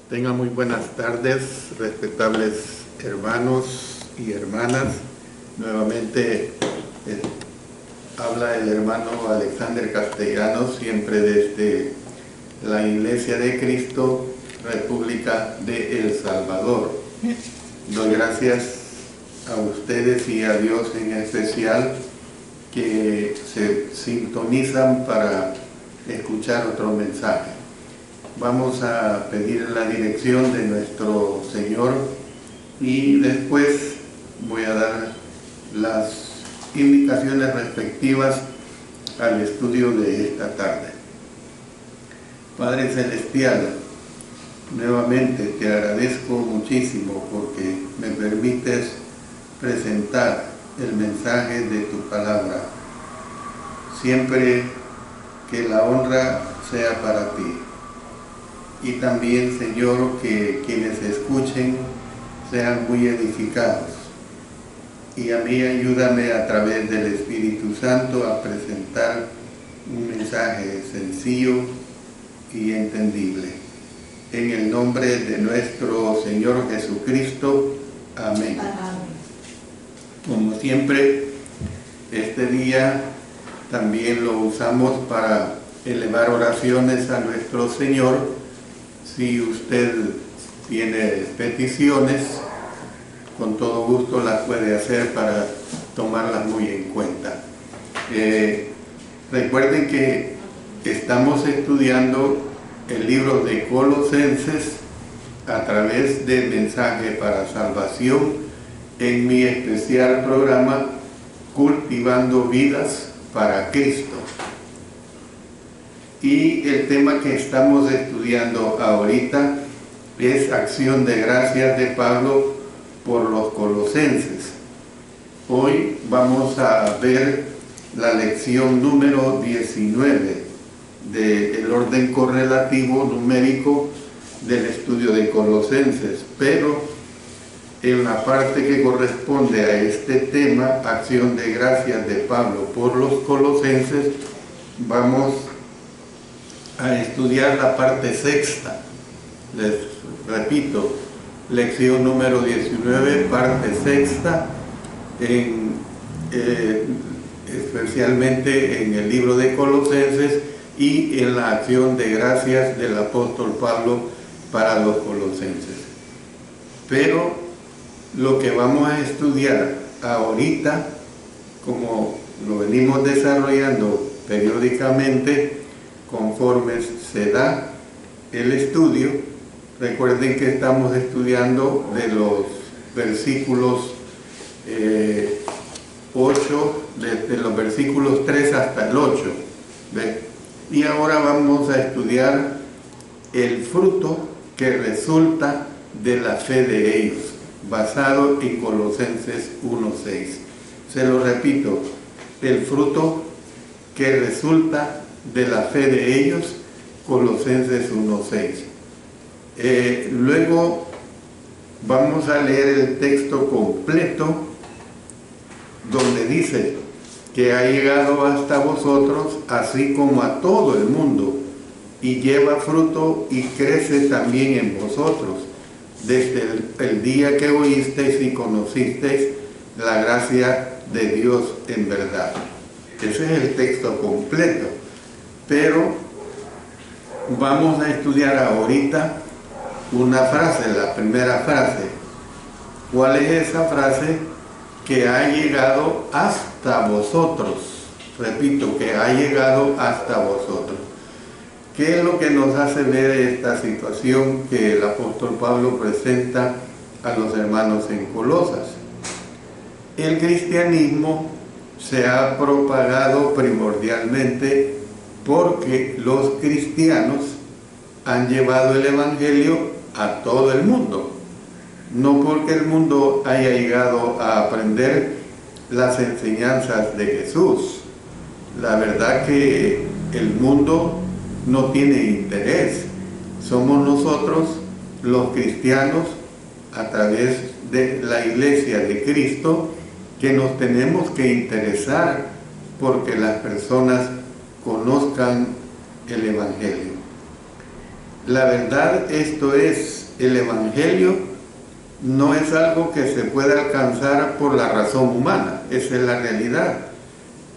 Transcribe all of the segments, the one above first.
Tengan muy buenas tardes, respetables hermanos y hermanas. Nuevamente habla el hermano Alexander Castellanos, siempre desde la Iglesia de Cristo, República de El Salvador. Doy gracias a ustedes y a Dios en especial que se sintonizan para escuchar otro mensaje. Vamos a pedir la dirección de nuestro Señor y después voy a dar las indicaciones respectivas al estudio de esta tarde. Padre Celestial, nuevamente te agradezco muchísimo porque me permites presentar el mensaje de tu palabra. Siempre que la honra sea para ti. Y también, Señor, que quienes escuchen sean muy edificados. Y a mí ayúdame a través del Espíritu Santo a presentar un mensaje sencillo y entendible. En el nombre de nuestro Señor Jesucristo. Amén. Como siempre, este día también lo usamos para elevar oraciones a nuestro Señor. Si usted tiene peticiones, con todo gusto las puede hacer para tomarlas muy en cuenta. Recuerden que estamos estudiando el libro de Colosenses a través del mensaje para salvación en mi especial programa Cultivando Vidas para Cristo. Y el tema que estamos estudiando ahorita es acción de gracias de Pablo por los colosenses. Hoy vamos a ver la lección número 19 del orden correlativo numérico del estudio de Colosenses, pero en la parte que corresponde a este tema, acción de gracias de Pablo por los colosenses, vamos a estudiar la parte sexta. Les repito, lección número 19, parte sexta, especialmente en el libro de Colosenses y en la acción de gracias del apóstol Pablo para los colosenses. Pero lo que vamos a estudiar ahorita, como lo venimos desarrollando periódicamente, conforme se da el estudio, recuerden que estamos estudiando de los versículos 8, desde los versículos 3 hasta el 8. ¿Ve? Y ahora vamos a estudiar el fruto que resulta de la fe de ellos, basado en Colosenses 1:6. Se lo repito, el fruto que resulta de la fe de ellos, Colosenses 1:6. Luego vamos a leer el texto completo donde dice que ha llegado hasta vosotros así como a todo el mundo y lleva fruto y crece también en vosotros desde el día que oísteis y conocisteis la gracia de Dios en verdad. Ese es el texto completo. Pero vamos a estudiar ahorita una frase, la primera frase. ¿Cuál es esa frase? Que ha llegado hasta vosotros. Repito, que ha llegado hasta vosotros. ¿Qué es lo que nos hace ver esta situación que el apóstol Pablo presenta a los hermanos en Colosas? El cristianismo se ha propagado primordialmente porque los cristianos han llevado el evangelio a todo el mundo, no porque el mundo haya llegado a aprender las enseñanzas de Jesús. La verdad que el mundo no tiene interés. Somos nosotros, los cristianos, a través de la Iglesia de Cristo, que nos tenemos que interesar porque las personas conozcan el evangelio. La verdad, esto es, el Evangelio no es algo que se pueda alcanzar por la razón humana, esa es la realidad.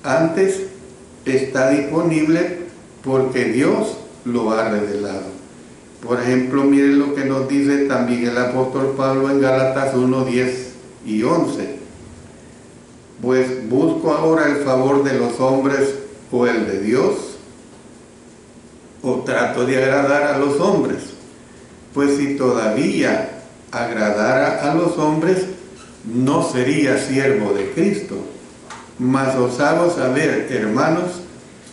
Antes está disponible porque Dios lo ha revelado. Por ejemplo, miren lo que nos dice también el apóstol Pablo en Gálatas 1, 10 y 11. Pues busco ahora el favor de los hombres o el de Dios, o trato de agradar a los hombres. Pues si todavía agradara a los hombres, no sería siervo de Cristo. Mas os hago saber, hermanos,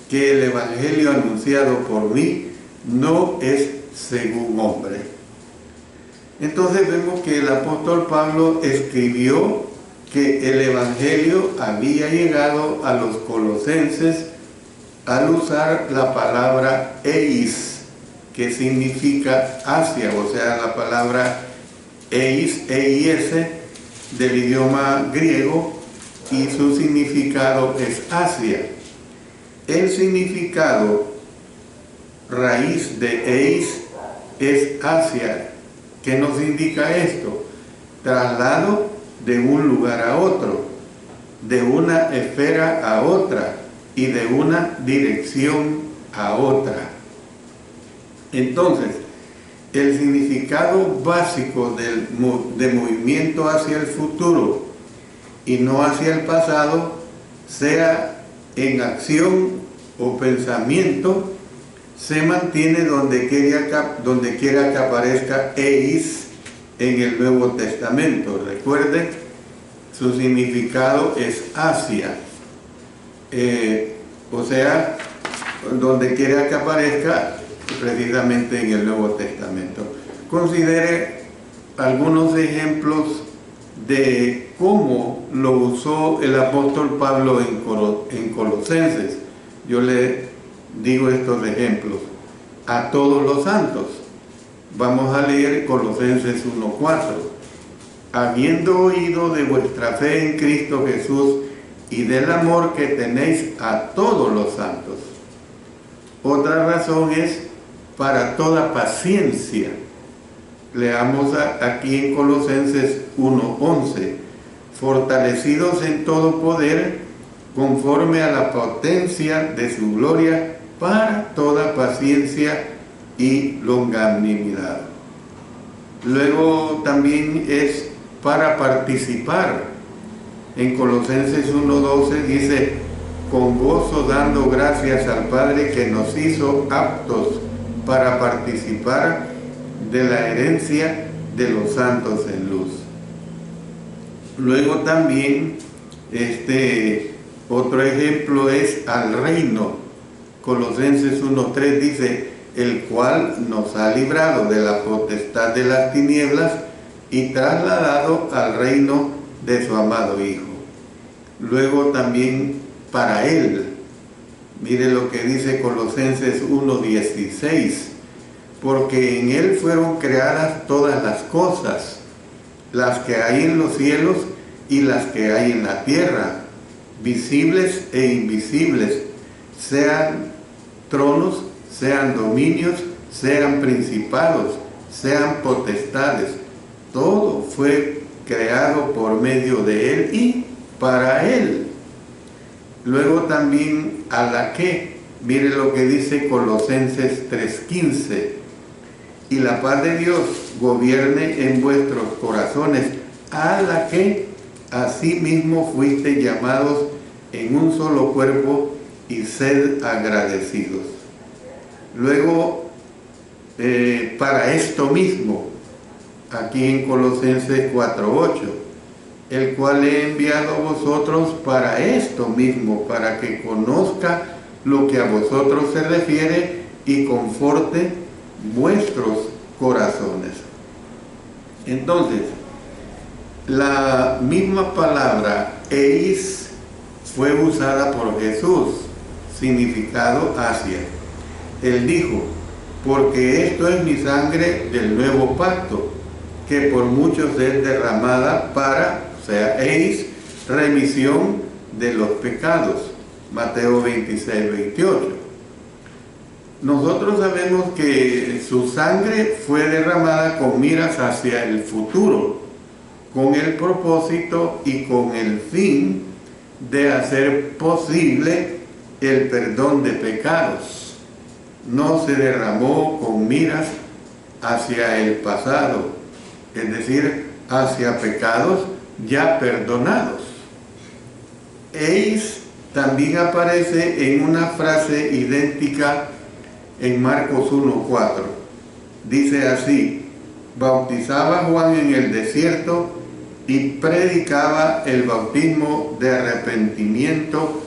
que el evangelio anunciado por mí no es según hombre. Entonces vemos que el apóstol Pablo escribió que el evangelio había llegado a los colosenses al usar la palabra eis, que significa Asia, o sea, la palabra eis, eis, del idioma griego, y su significado es Asia. El significado raíz de eis es Asia. ¿Qué nos indica esto? Traslado de un lugar a otro, de una esfera a otra y de una dirección a otra. Entonces, el significado básico de movimiento hacia el futuro y no hacia el pasado, sea en acción o pensamiento, se mantiene donde quiera que aparezca eis en el Nuevo Testamento. Recuerde, su significado es Asia. O sea, donde quiera que aparezca precisamente en el Nuevo Testamento. Considere algunos ejemplos de cómo lo usó el apóstol Pablo en Colosenses. Yo le digo estos ejemplos. A todos los santos. Vamos a leer Colosenses 1:4. Habiendo oído de vuestra fe en Cristo Jesús y del amor que tenéis a todos los santos. Otra razón es para toda paciencia. Leamos aquí en Colosenses 1:11. Fortalecidos en todo poder, conforme a la potencia de su gloria, para toda paciencia y longanimidad. Luego también es para participar. En Colosenses 1:12 dice, con gozo dando gracias al Padre que nos hizo aptos para participar de la herencia de los santos en luz. Luego también otro ejemplo es al reino. Colosenses 1:3 dice, el cual nos ha librado de la potestad de las tinieblas y trasladado al reino de su amado Hijo. Luego también para Él, mire lo que dice Colosenses 1:16, porque en Él fueron creadas todas las cosas, las que hay en los cielos y las que hay en la tierra, visibles e invisibles, sean tronos, sean dominios, sean principados, sean potestades. Todo fue creado por medio de Él y para Él. Luego también a la que, mire lo que dice Colosenses 3:15, y la paz de Dios gobierne en vuestros corazones, a la que asimismo fuisteis llamados en un solo cuerpo, y sed agradecidos. Luego, para esto mismo, aquí en Colosenses 4:8, el cual he enviado a vosotros para esto mismo, para que conozca lo que a vosotros se refiere y conforte vuestros corazones. Entonces, la misma palabra eis fue usada por Jesús, significado Asia. Él dijo, porque esto es mi sangre del nuevo pacto, que por muchos es derramada para, o sea, eis, remisión de los pecados. Mateo 26:28. nosotros sabemos que su sangre fue derramada con miras hacia el futuro, con el propósito y con el fin de hacer posible el perdón de pecados. No se derramó con miras hacia el pasado, es decir, hacia pecados ya perdonados. Eis también aparece en una frase idéntica en Marcos 1:4. Dice así: bautizaba Juan en el desierto y predicaba el bautismo de arrepentimiento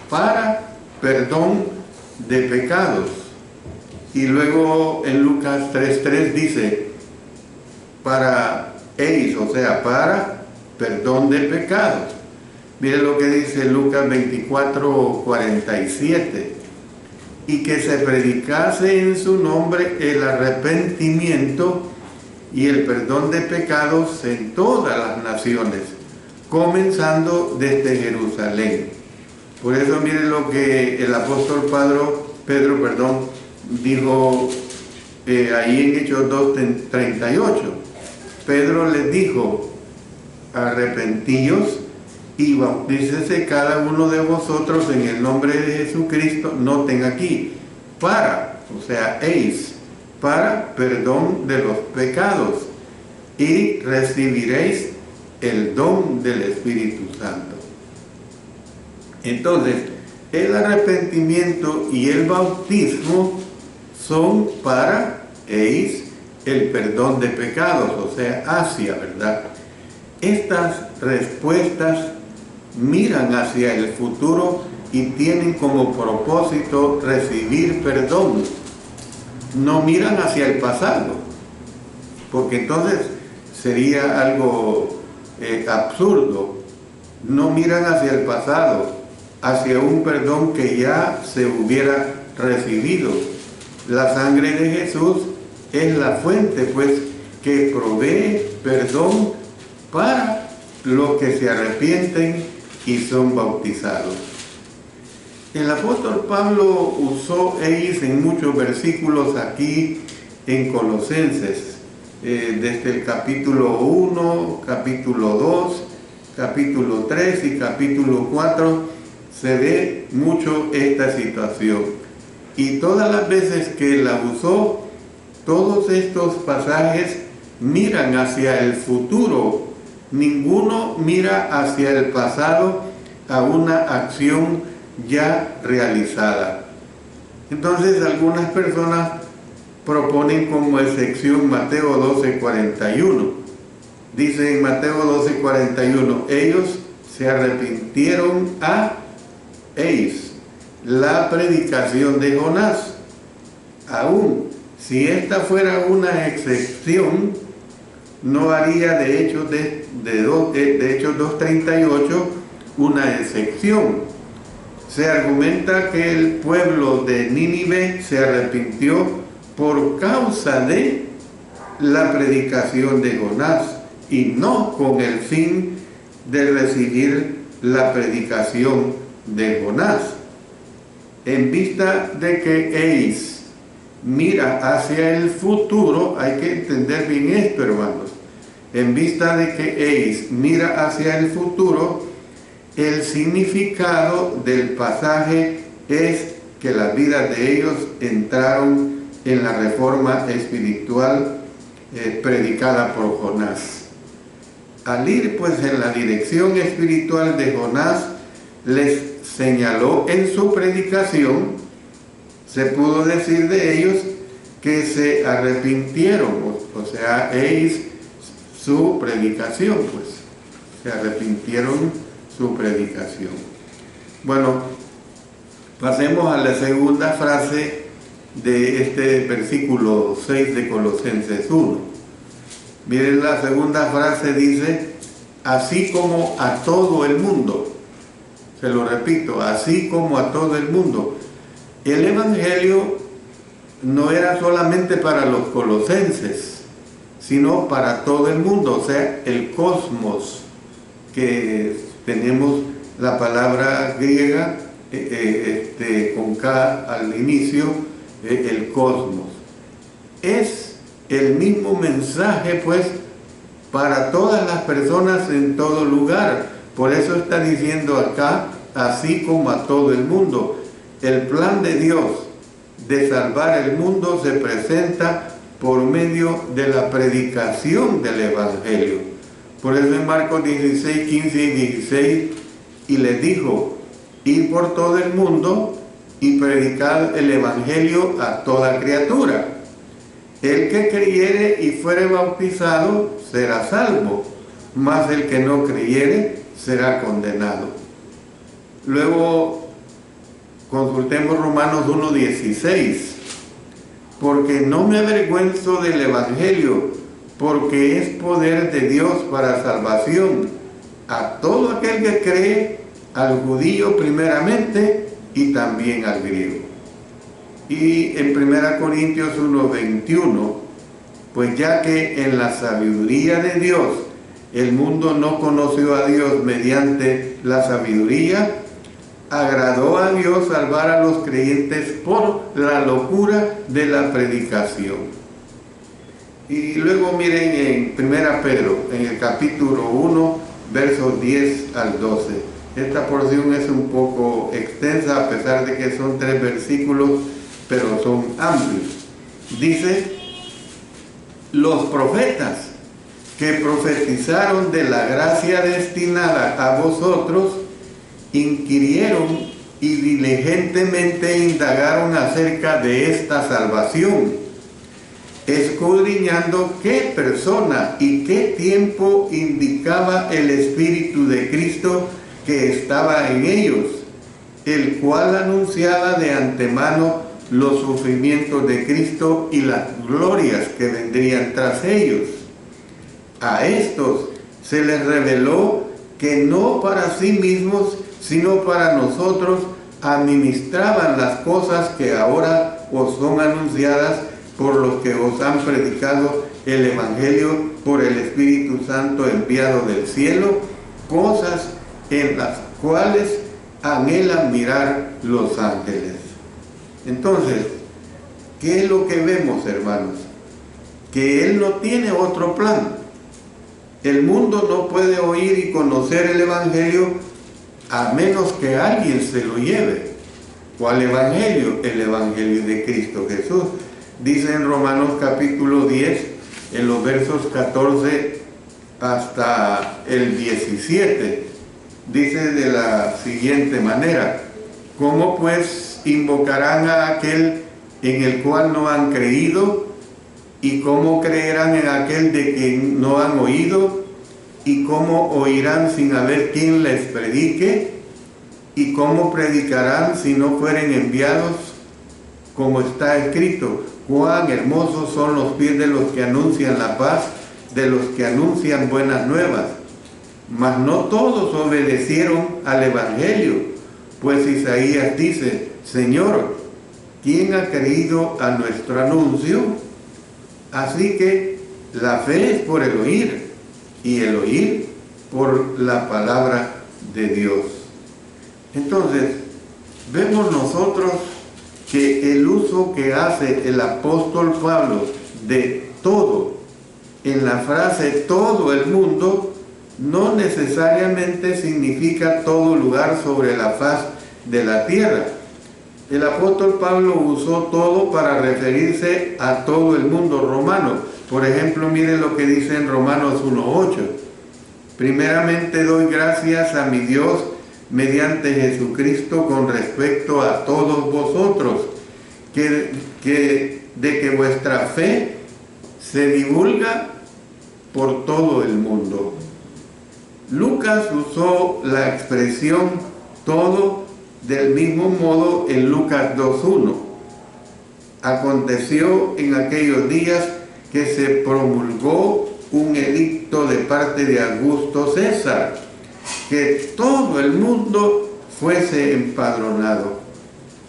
para perdón de pecados. Y luego en Lucas 3:3 dice, para eis, o sea, para perdón de pecados. Mire lo que dice Lucas 24:47. Y que se predicase en su nombre el arrepentimiento y el perdón de pecados en todas las naciones, comenzando desde Jerusalén. Por eso mire lo que el apóstol Pedro dijo ahí en Hechos 2:38. Pedro les dijo: arrepentíos y bautícese cada uno de vosotros en el nombre de Jesucristo, noten aquí, para, o sea, eis, para perdón de los pecados, y recibiréis el don del Espíritu Santo. Entonces, el arrepentimiento y el bautismo son para eis, el perdón de pecados, o sea, hacia, ¿verdad? Estas respuestas miran hacia el futuro y tienen como propósito recibir perdón. No miran hacia el pasado, porque entonces sería algo absurdo. No miran hacia el pasado, hacia un perdón que ya se hubiera recibido. La sangre de Jesús es la fuente, pues, que provee perdón para los que se arrepienten y son bautizados. El apóstol Pablo usó eis en muchos versículos aquí en Colosenses, desde el capítulo 1, capítulo 2, capítulo 3 y capítulo 4, se ve mucho esta situación. Y todas las veces que la usó, todos estos pasajes miran hacia el futuro. Ninguno mira hacia el pasado a una acción ya realizada. Entonces algunas personas proponen como excepción Mateo 12:41. Dice en Mateo 12:41, ellos se arrepintieron eis, la predicación de Jonás. Aún si esta fuera una excepción, no haría de Hechos 2:38 una excepción. Se argumenta que el pueblo de Nínive se arrepintió por causa de la predicación de Jonás y no con el fin de recibir la predicación de Jonás. En vista de que eis mira hacia el futuro, hay que entender bien esto, hermanos. En vista de que eis mira hacia el futuro, el significado del pasaje es que las vidas de ellos entraron en la reforma espiritual predicada por Jonás. Al ir pues en la dirección espiritual de Jonás, les señaló en su predicación, se pudo decir de ellos que se arrepintieron, o sea, eis su predicación, pues, se arrepintieron su predicación. Bueno, pasemos a la segunda frase de este versículo 6 de Colosenses 1. Miren, la segunda frase dice, así como a todo el mundo. Se lo repito, así como a todo el mundo. El Evangelio no era solamente para los colosenses, sino para todo el mundo, o sea, el cosmos, que tenemos la palabra griega con K al inicio, el cosmos. Es el mismo mensaje, pues, para todas las personas en todo lugar. Por eso está diciendo acá, así como a todo el mundo. El plan de Dios de salvar el mundo se presenta por medio de la predicación del Evangelio. Por eso en Marcos 16, 15 y 16, y les dijo, id por todo el mundo y predicad el Evangelio a toda criatura. El que creyere y fuere bautizado será salvo, mas el que no creyere será condenado. Luego consultemos Romanos 1:16, porque no me avergüenzo del Evangelio, porque es poder de Dios para salvación a todo aquel que cree, al judío primeramente y también al griego. Y en 1 Corintios 1:21, pues ya que en la sabiduría de Dios el mundo no conoció a Dios mediante la sabiduría, agradó a Dios salvar a los creyentes por la locura de la predicación. Y luego miren en 1 Pedro, en el capítulo 1, versos 10 al 12. Esta porción es un poco extensa, a pesar de que son 3 versículos, pero son amplios. Dice, los profetas que profetizaron de la gracia destinada a vosotros, inquirieron y diligentemente indagaron acerca de esta salvación, escudriñando qué persona y qué tiempo indicaba el Espíritu de Cristo que estaba en ellos, el cual anunciaba de antemano los sufrimientos de Cristo y las glorias que vendrían tras ellos. A estos se les reveló que no para sí mismos, sino para nosotros, administraban las cosas que ahora os son anunciadas por los que os han predicado el Evangelio por el Espíritu Santo enviado del cielo, cosas en las cuales anhelan mirar los ángeles. Entonces, ¿qué es lo que vemos, hermanos? Que Él no tiene otro plan. El mundo no puede oír y conocer el Evangelio a menos que alguien se lo lleve. ¿Cuál Evangelio? El Evangelio de Cristo Jesús. Dice en Romanos capítulo 10, en los versos 14 hasta el 17, dice de la siguiente manera, ¿cómo pues invocarán a aquel en el cual no han creído? ¿Y cómo creerán en aquel de quien no han oído? ¿Y cómo oirán sin haber quien les predique? ¿Y cómo predicarán si no fueren enviados? Como está escrito, cuán hermosos son los pies de los que anuncian la paz, de los que anuncian buenas nuevas. Mas no todos obedecieron al Evangelio, pues Isaías dice, Señor, ¿quién ha creído a nuestro anuncio? Así que la fe es por el oír, y el oír por la palabra de Dios. Entonces, vemos nosotros que el uso que hace el apóstol Pablo de todo, en la frase todo el mundo, no necesariamente significa todo lugar sobre la faz de la tierra. El apóstol Pablo usó todo para referirse a todo el mundo romano. Por ejemplo, miren lo que dice en Romanos 1:8. Primeramente doy gracias a mi Dios mediante Jesucristo con respecto a todos vosotros, de que vuestra fe se divulga por todo el mundo. Lucas usó la expresión todo del mismo modo en Lucas 2:1. Aconteció en aquellos días que se promulgó un edicto de parte de Augusto César, que todo el mundo fuese empadronado.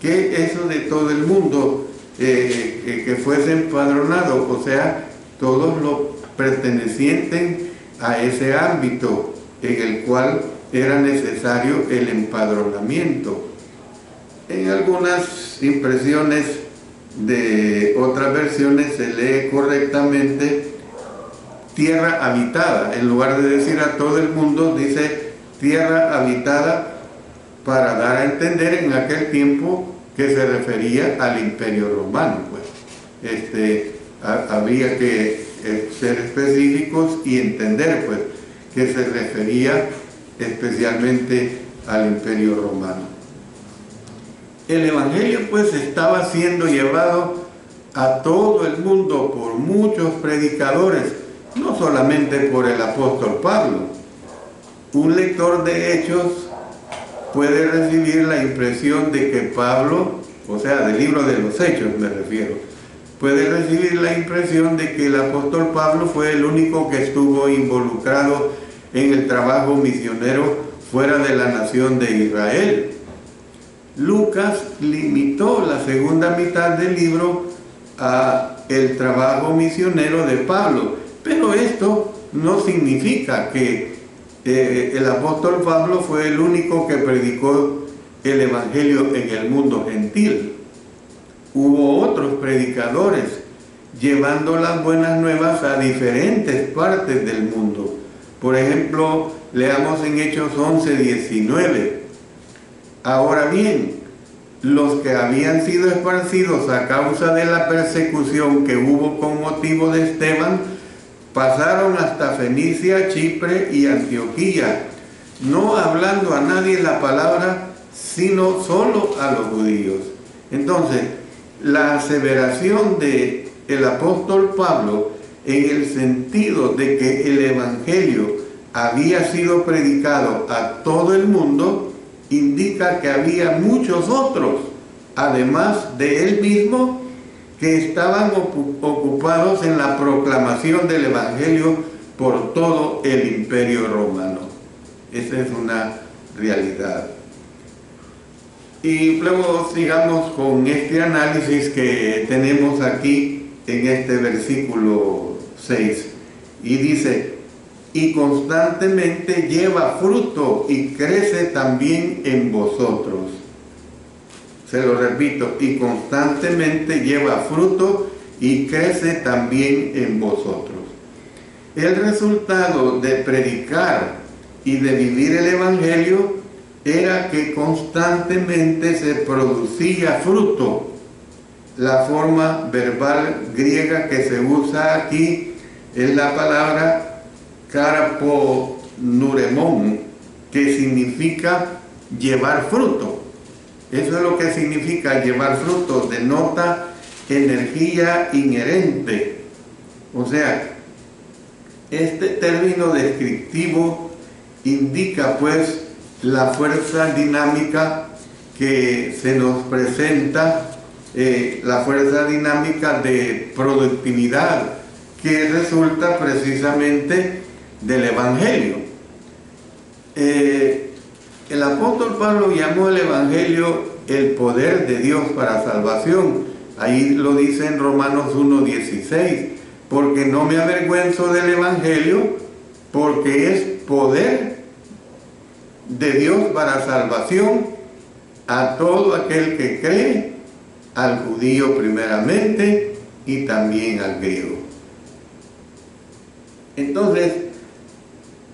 ¿Qué es eso de todo el mundo que fuese empadronado? O sea, todos los pertenecientes a ese ámbito en el cual era necesario el empadronamiento. En algunas impresiones de otras versiones se lee correctamente tierra habitada. En lugar de decir a todo el mundo, dice tierra habitada, para dar a entender en aquel tiempo que se refería al Imperio Romano. Pues había que ser específicos y entender pues que se refería especialmente al Imperio Romano. El Evangelio pues estaba siendo llevado a todo el mundo por muchos predicadores, no solamente por el apóstol Pablo. Un lector de Hechos puede recibir la impresión de que Pablo, o sea, del libro de los Hechos me refiero, puede recibir la impresión de que el apóstol Pablo fue el único que estuvo involucrado en el trabajo misionero fuera de la nación de Israel. Lucas limitó la segunda mitad del libro a el trabajo misionero de Pablo, pero esto no significa que el apóstol Pablo fue el único que predicó el Evangelio en el mundo gentil. Hubo otros predicadores llevando las buenas nuevas a diferentes partes del mundo. Por ejemplo, leamos en Hechos 11:19. Ahora bien, los que habían sido esparcidos a causa de la persecución que hubo con motivo de Esteban, pasaron hasta Fenicia, Chipre y Antioquía, no hablando a nadie la palabra, sino solo a los judíos. Entonces, la aseveración del apóstol Pablo en el sentido de que el Evangelio había sido predicado a todo el mundo, indica que había muchos otros, además de él mismo, que estaban ocupados en la proclamación del Evangelio por todo el Imperio Romano. Esa es una realidad. Y luego sigamos con este análisis que tenemos aquí en este versículo 6. Y dice, y constantemente lleva fruto y crece también en vosotros. Se lo repito, y constantemente lleva fruto y crece también en vosotros. El resultado de predicar y de vivir el Evangelio era que constantemente se producía fruto. La forma verbal griega que se usa aquí es la palabra karponuremón, que significa llevar fruto. Eso es lo que significa llevar fruto, denota energía inherente. O sea, este término descriptivo indica pues la fuerza dinámica que se nos presenta, la fuerza dinámica de productividad que resulta precisamente del Evangelio. El apóstol Pablo llamó el Evangelio el poder de Dios para salvación. Ahí lo dice en Romanos 1:16, porque no me avergüenzo del Evangelio, porque es poder de Dios para salvación a todo aquel que cree, al judío primeramente y también al griego. Entonces,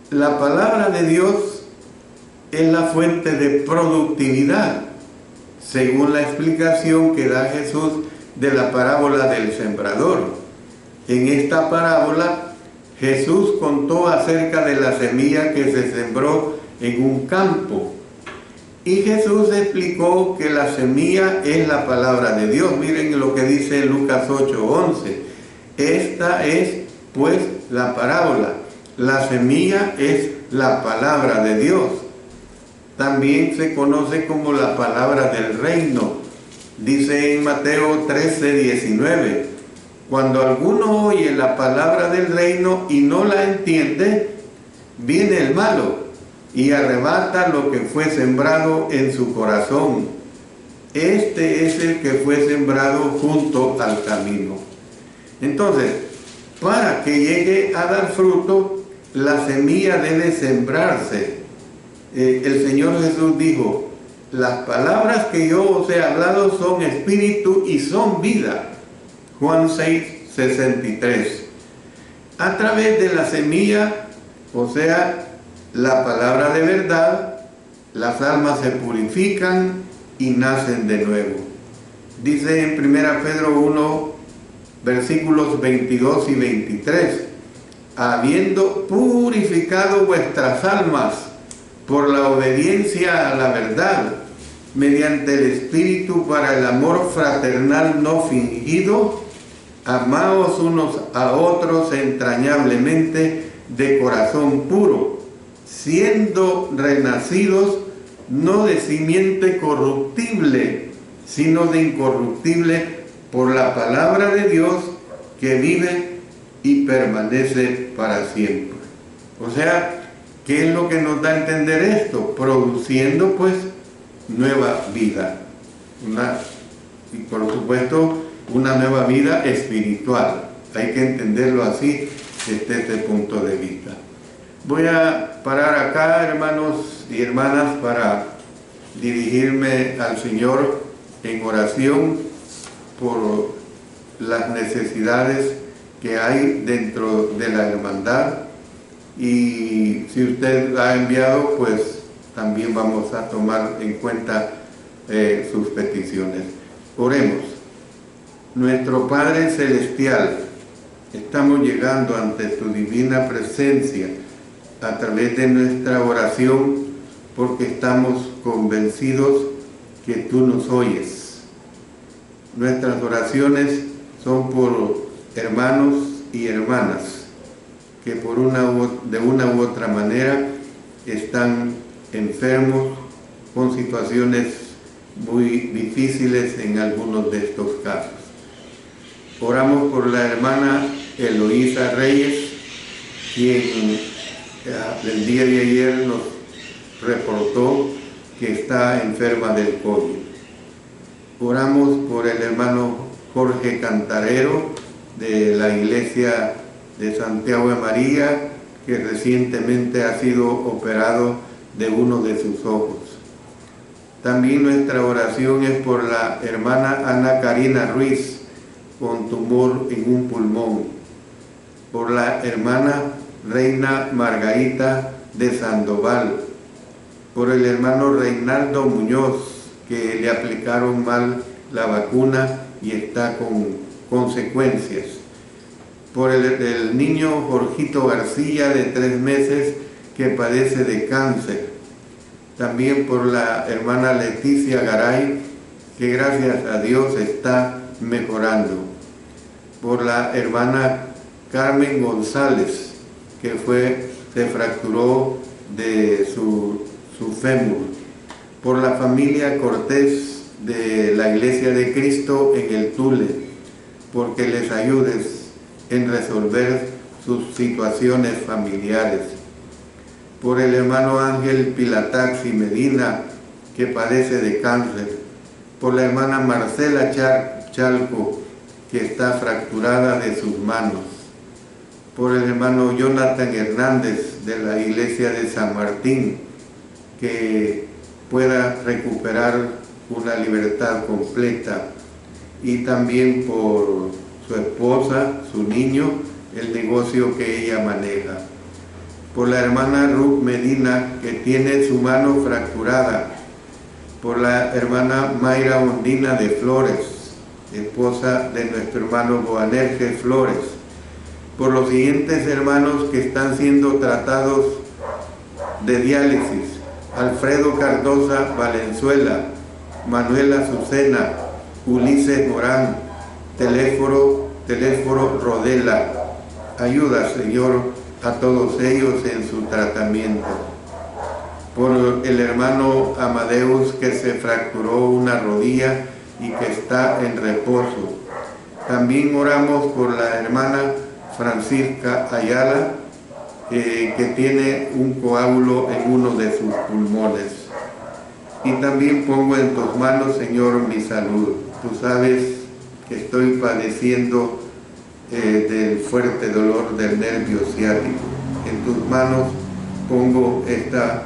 la palabra de Dios es la fuente de productividad, según la explicación que da Jesús de la parábola del sembrador. En esta parábola, Jesús contó acerca de la semilla que se sembró en un campo. Y Jesús explicó que la semilla es la palabra de Dios. Miren lo que dice Lucas 8:11. Esta es, pues, la parábola. La semilla es la palabra de Dios. También se conoce como la palabra del reino. Dice en Mateo 13:19, cuando alguno oye la palabra del reino y no la entiende, viene el malo y arrebata lo que fue sembrado en su corazón. Este es el que fue sembrado junto al camino. Entonces, para que llegue a dar fruto, la semilla debe sembrarse. El Señor Jesús dijo, las palabras que yo os he hablado son espíritu y son vida. Juan 6:63. A través de la semilla, o sea, la palabra de verdad, las almas se purifican y nacen de nuevo. Dice en 1 Pedro 1, versículos 22 y 23, habiendo purificado vuestras almas por la obediencia a la verdad, mediante el Espíritu para el amor fraternal no fingido, amaos unos a otros entrañablemente de corazón puro, siendo renacidos no de simiente corruptible, sino de incorruptible por la palabra de Dios que vive y permanece para siempre. O sea, ¿qué es lo que nos da a entender esto? Produciendo pues nueva vida. Y por supuesto, una nueva vida espiritual. Hay que entenderlo así desde este punto de vista. Voy a parar acá, hermanos y hermanas, para dirigirme al Señor en oración por las necesidades que hay dentro de la hermandad. Y si usted ha enviado, pues también vamos a tomar en cuenta sus peticiones. Oremos. Nuestro Padre Celestial, estamos llegando ante tu divina presencia a través de nuestra oración, porque estamos convencidos que tú nos oyes. Nuestras oraciones son por hermanos y hermanas que de una u otra manera están enfermos, con situaciones muy difíciles en algunos de estos casos. Oramos por la hermana Eloísa Reyes, quien el día de ayer nos reportó que está enferma del COVID. Oramos por el hermano Jorge Cantarero de la iglesia de Santiago de María, que recientemente ha sido operado de uno de sus ojos. También nuestra oración es por la hermana Ana Karina Ruiz, con tumor en un pulmón, por la hermana Reina Margarita de Sandoval, por el hermano Reinaldo Muñoz, que le aplicaron mal la vacuna y está con consecuencias, por el niño Jorgito García de 3 meses que padece de cáncer, también por la hermana Leticia Garay, que gracias a Dios está mejorando, por la hermana Carmen González, que se fracturó de su fémur, por la familia Cortés de la Iglesia de Cristo en el Tule, porque les ayudes en resolver sus situaciones familiares, por el hermano Ángel Pilataxi Medina, que padece de cáncer, por la hermana Marcela Chalco, que está fracturada de sus manos, por el hermano Jonathan Hernández de la iglesia de San Martín, que pueda recuperar una libertad completa, y también por su esposa, su niño, el negocio que ella maneja, por la hermana Ruth Medina, que tiene su mano fracturada, por la hermana Mayra Ondina de Flores, esposa de nuestro hermano Boanerges Flores, por los siguientes hermanos que están siendo tratados de diálisis: Alfredo Cardosa Valenzuela, Manuela Azucena, Ulises Morán, Teléforo Rodela. Ayuda, Señor, a todos ellos en su tratamiento. Por el hermano Amadeus, que se fracturó una rodilla y que está en reposo. También oramos por la hermana Francisca Ayala, que tiene un coágulo en uno de sus pulmones. Y también pongo en tus manos, Señor, mi salud. Tú sabes que estoy padeciendo del fuerte dolor del nervio ciático. En tus manos pongo esta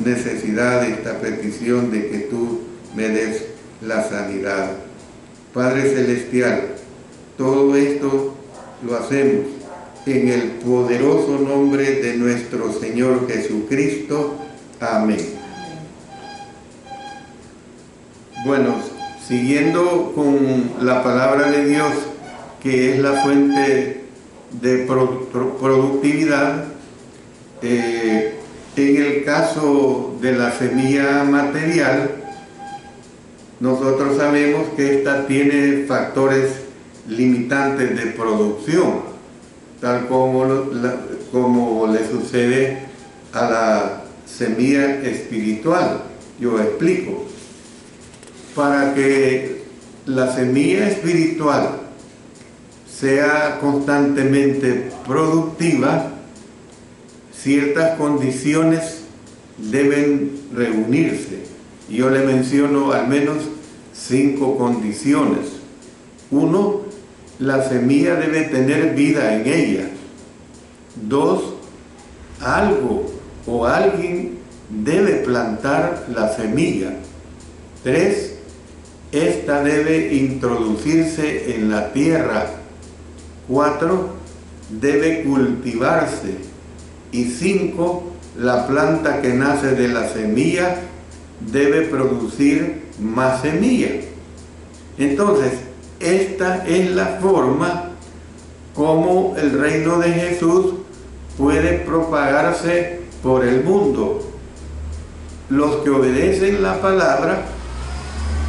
necesidad, esta petición de que tú me des la sanidad. Padre Celestial, todo esto lo hacemos en el poderoso nombre de nuestro Señor Jesucristo. Amén. Bueno, siguiendo con la palabra de Dios, que es la fuente de productividad, en el caso de la semilla material, nosotros sabemos que esta tiene factores limitantes de producción, tal como le sucede a la semilla espiritual. Yo explico. Para que la semilla espiritual sea constantemente productiva, ciertas condiciones deben reunirse. Yo le menciono al menos 5 condiciones. 1, la semilla debe tener vida en ella. 2, algo o alguien debe plantar la semilla. 3, esta debe introducirse en la tierra. 4, debe cultivarse. Y 5, la planta que nace de la semilla debe producir más semilla. Entonces, esta es la forma como el reino de Jesús puede propagarse por el mundo. Los que obedecen la palabra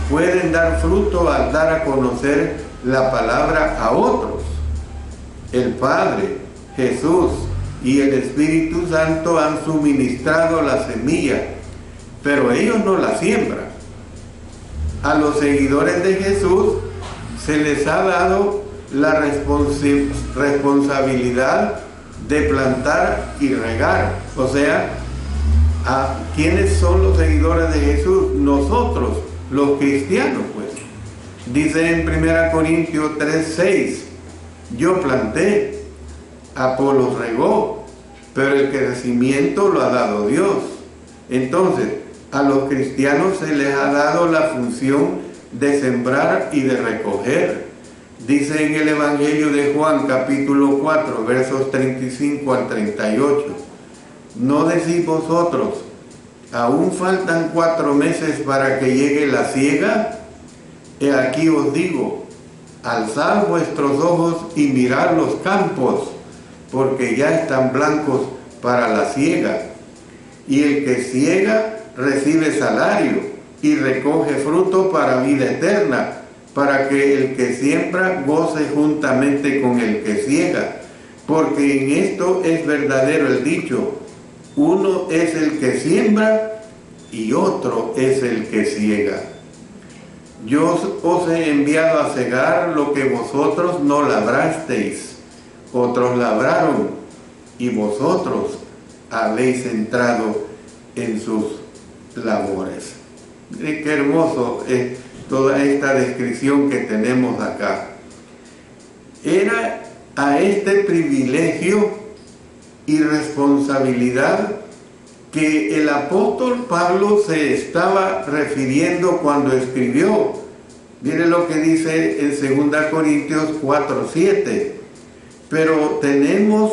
pueden dar fruto al dar a conocer la palabra a otros. El Padre, Jesús y el Espíritu Santo han suministrado la semilla, pero ellos no la siembran. A los seguidores de Jesús se les ha dado la responsabilidad de plantar y regar. O sea, ¿a quiénes son los seguidores de Jesús? Nosotros, los cristianos, pues. Dice en 1 Corintios 3:6, yo planté, Apolos regó, pero el crecimiento lo ha dado Dios. Entonces, a los cristianos se les ha dado la función de sembrar y de recoger. Dice en el Evangelio de Juan, capítulo 4, versos 35 al 38, ¿no decís vosotros, aún faltan 4 meses para que llegue la siega? He aquí os digo, alzad vuestros ojos y mirad los campos, porque ya están blancos para la siega. Y el que siega recibe salario y recoge fruto para vida eterna, para que el que siembra goce juntamente con el que siega. Porque en esto es verdadero el dicho, uno es el que siembra y otro es el que siega. Yo os he enviado a segar lo que vosotros no labrasteis, otros labraron y vosotros habéis entrado en sus labores. Qué hermoso es toda esta descripción que tenemos acá. Era a este privilegio y responsabilidad que el apóstol Pablo se estaba refiriendo cuando escribió. Mire lo que dice en 2 Corintios 4:7. Pero tenemos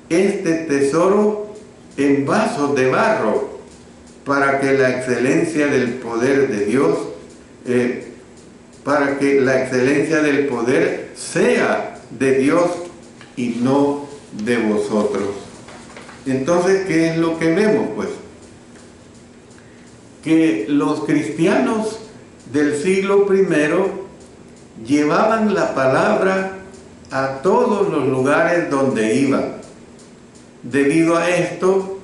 este tesoro en vasos de barro, para que la excelencia del poder de Dios, para que la excelencia del poder sea de Dios y no de vosotros. Entonces, ¿qué es lo que vemos? Pues que los cristianos del siglo I llevaban la palabra a todos los lugares donde iban. Debido a esto,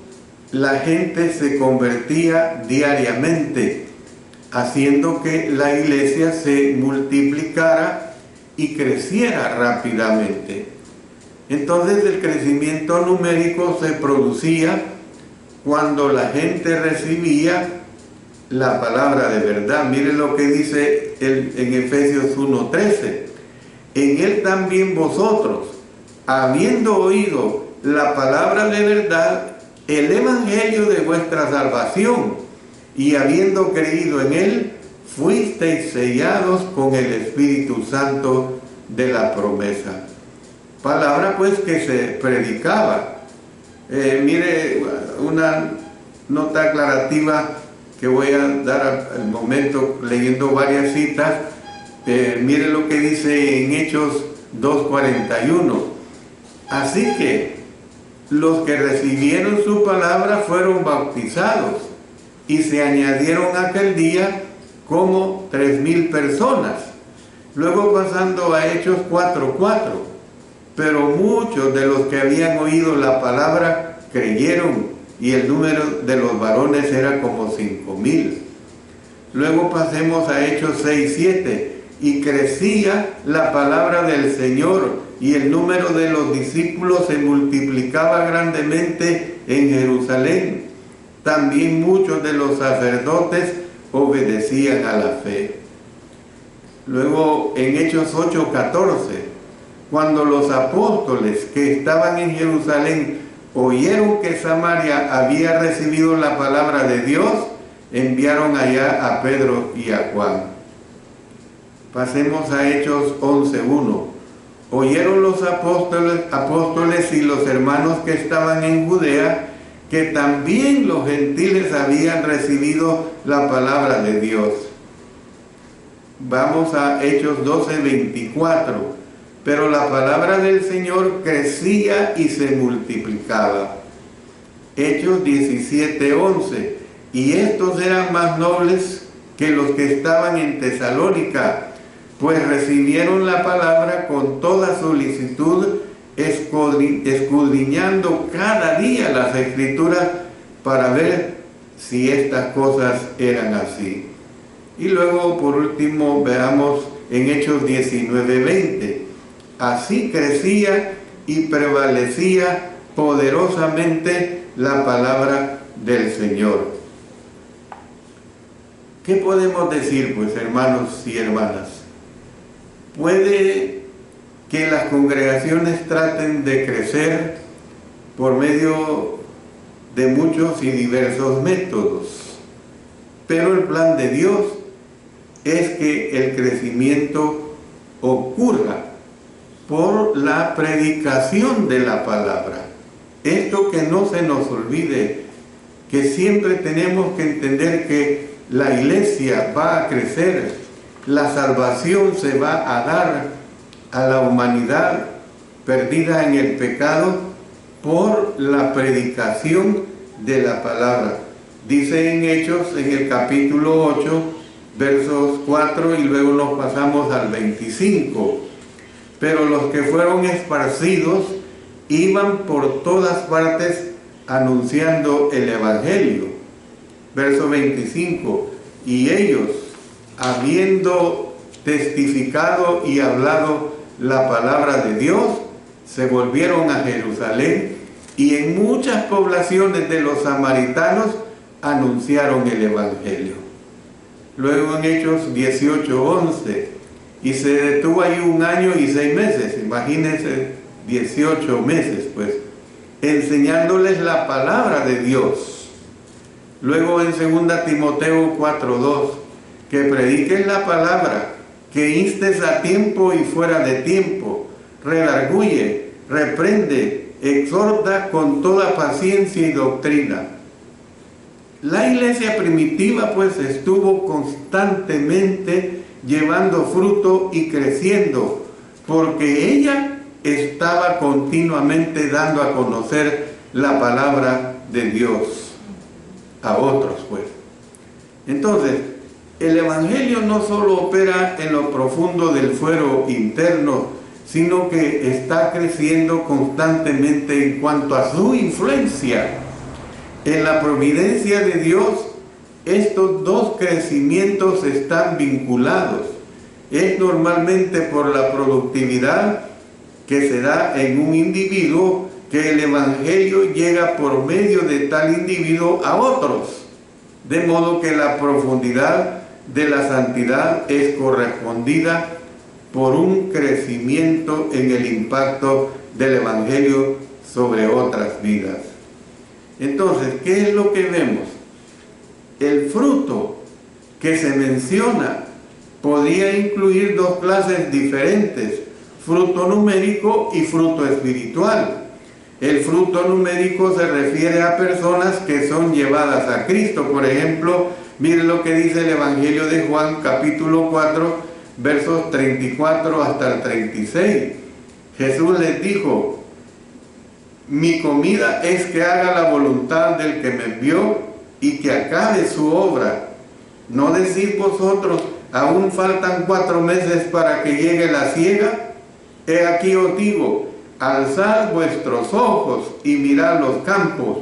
la gente se convertía diariamente, haciendo que la iglesia se multiplicara y creciera rápidamente. Entonces el crecimiento numérico se producía cuando la gente recibía la palabra de verdad. Miren lo que dice en Efesios 1:13. En él también vosotros, habiendo oído la palabra de verdad, el evangelio de vuestra salvación, y habiendo creído en él, fuisteis sellados con el Espíritu Santo de la promesa. Palabra pues que se predicaba. Mire, una nota aclarativa que voy a dar al momento leyendo varias citas. Mire lo que dice en Hechos 2:41. Así que los que recibieron su palabra fueron bautizados, y se añadieron aquel día como 3,000 personas. Luego pasando a Hechos 4:4. Pero muchos de los que habían oído la palabra creyeron, y el número de los varones era como 5,000. Luego pasemos a Hechos 6:7. Y crecía la palabra del Señor, y el número de los discípulos se multiplicaba grandemente en Jerusalén. También muchos de los sacerdotes obedecían a la fe. Luego en Hechos 8:14, cuando los apóstoles que estaban en Jerusalén oyeron que Samaria había recibido la palabra de Dios, enviaron allá a Pedro y a Juan. Pasemos a Hechos 11:1. Oyeron los apóstoles y los hermanos que estaban en Judea que también los gentiles habían recibido la palabra de Dios. Vamos a Hechos 12:24. Pero la palabra del Señor crecía y se multiplicaba. Hechos 17:11. Y estos eran más nobles que los que estaban en Tesalónica, pues recibieron la palabra con toda solicitud, escudriñando cada día las Escrituras para ver si estas cosas eran así. Y luego, por último, veamos en Hechos 19:20. Así crecía y prevalecía poderosamente la palabra del Señor. ¿Qué podemos decir, pues, hermanos y hermanas? Puede que las congregaciones traten de crecer por medio de muchos y diversos métodos, pero el plan de Dios es que el crecimiento ocurra por la predicación de la palabra. Esto que no se nos olvide, que siempre tenemos que entender que la iglesia va a crecer, la salvación se va a dar a la humanidad perdida en el pecado por la predicación de la palabra. Dice en Hechos, en el capítulo 8, versos 4, y luego nos pasamos al 25. Pero los que fueron esparcidos iban por todas partes anunciando el Evangelio. Verso 25. Y ellos, habiendo testificado y hablado la palabra de Dios, se volvieron a Jerusalén, y en muchas poblaciones de los samaritanos anunciaron el Evangelio. Luego en Hechos 18:11, y se detuvo ahí 1 año y 6 meses, imagínense, 18 meses, pues, enseñándoles la palabra de Dios. Luego en 2 Timoteo 4:2, que prediques la palabra, que instes a tiempo y fuera de tiempo, redarguye, reprende, exhorta con toda paciencia y doctrina. La iglesia primitiva pues estuvo constantemente llevando fruto y creciendo, porque ella estaba continuamente dando a conocer la palabra de Dios a otros, pues. Entonces, el Evangelio no solo opera en lo profundo del fuero interno, sino que está creciendo constantemente en cuanto a su influencia. En la providencia de Dios, estos dos crecimientos están vinculados. Es normalmente por la productividad que se da en un individuo que el Evangelio llega por medio de tal individuo a otros, de modo que la profundidad de la santidad es correspondida por un crecimiento en el impacto del Evangelio sobre otras vidas. Entonces, ¿qué es lo que vemos? El fruto que se menciona podría incluir dos clases diferentes: fruto numérico y fruto espiritual. El fruto numérico se refiere a personas que son llevadas a Cristo. Por ejemplo, miren lo que dice el Evangelio de Juan, capítulo 4, versos 34 hasta el 36. Jesús les dijo: mi comida es que haga la voluntad del que me envió y que acabe su obra. ¿No decís vosotros, aún faltan 4 meses para que llegue la siega? He aquí os digo, alzad vuestros ojos y mirad los campos,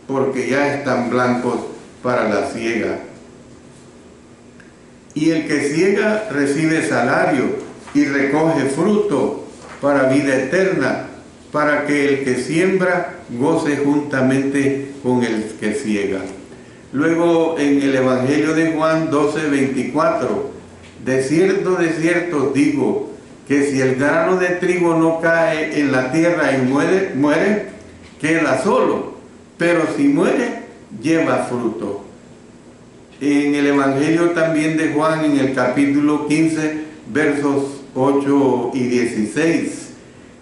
porque ya están blancos para la siega. Y el que siega recibe salario y recoge fruto para vida eterna, para que el que siembra goce juntamente con el que siega. Luego en el Evangelio de Juan 12:24, de cierto os digo, que si el grano de trigo no cae en la tierra y muere, queda solo, pero si muere, lleva fruto. En el Evangelio también de Juan, en el capítulo 15, versos 8 y 16,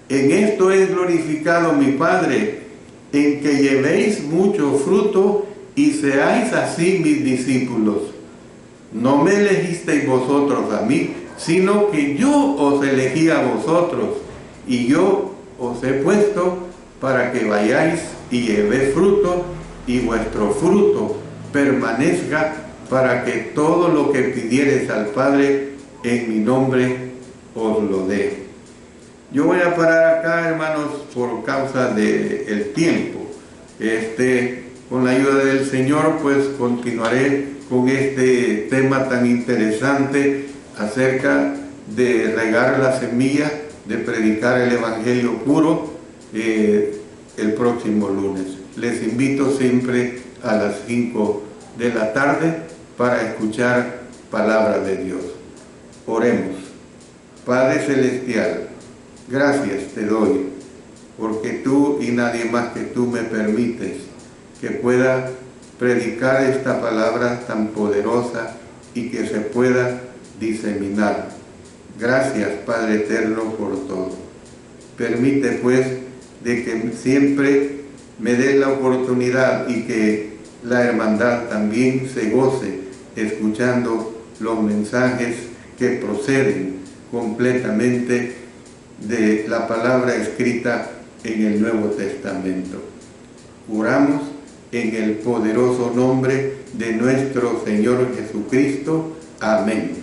en esto es glorificado mi Padre, en que llevéis mucho fruto y seáis así mis discípulos. No me elegisteis vosotros a mí, sino que yo os elegí a vosotros, y yo os he puesto para que vayáis y llevéis fruto, y vuestro fruto permanezca, para que todo lo que pidiereis al Padre en mi nombre os lo dé. Yo voy a parar acá, hermanos, por causa del tiempo. Con la ayuda del Señor, pues continuaré con este tema tan interesante acerca de regar la semilla, de predicar el Evangelio puro, el próximo lunes. Les invito siempre a las 5 de la tarde para escuchar palabra de Dios. Oremos. Padre Celestial, gracias te doy, porque tú y nadie más que tú me permites que pueda predicar esta palabra tan poderosa y que se pueda diseminar. Gracias, Padre eterno, por todo. Permite pues de que siempre me dé la oportunidad y que la hermandad también se goce escuchando los mensajes que proceden completamente de la palabra escrita en el Nuevo Testamento. Oramos en el poderoso nombre de nuestro Señor Jesucristo. Amén.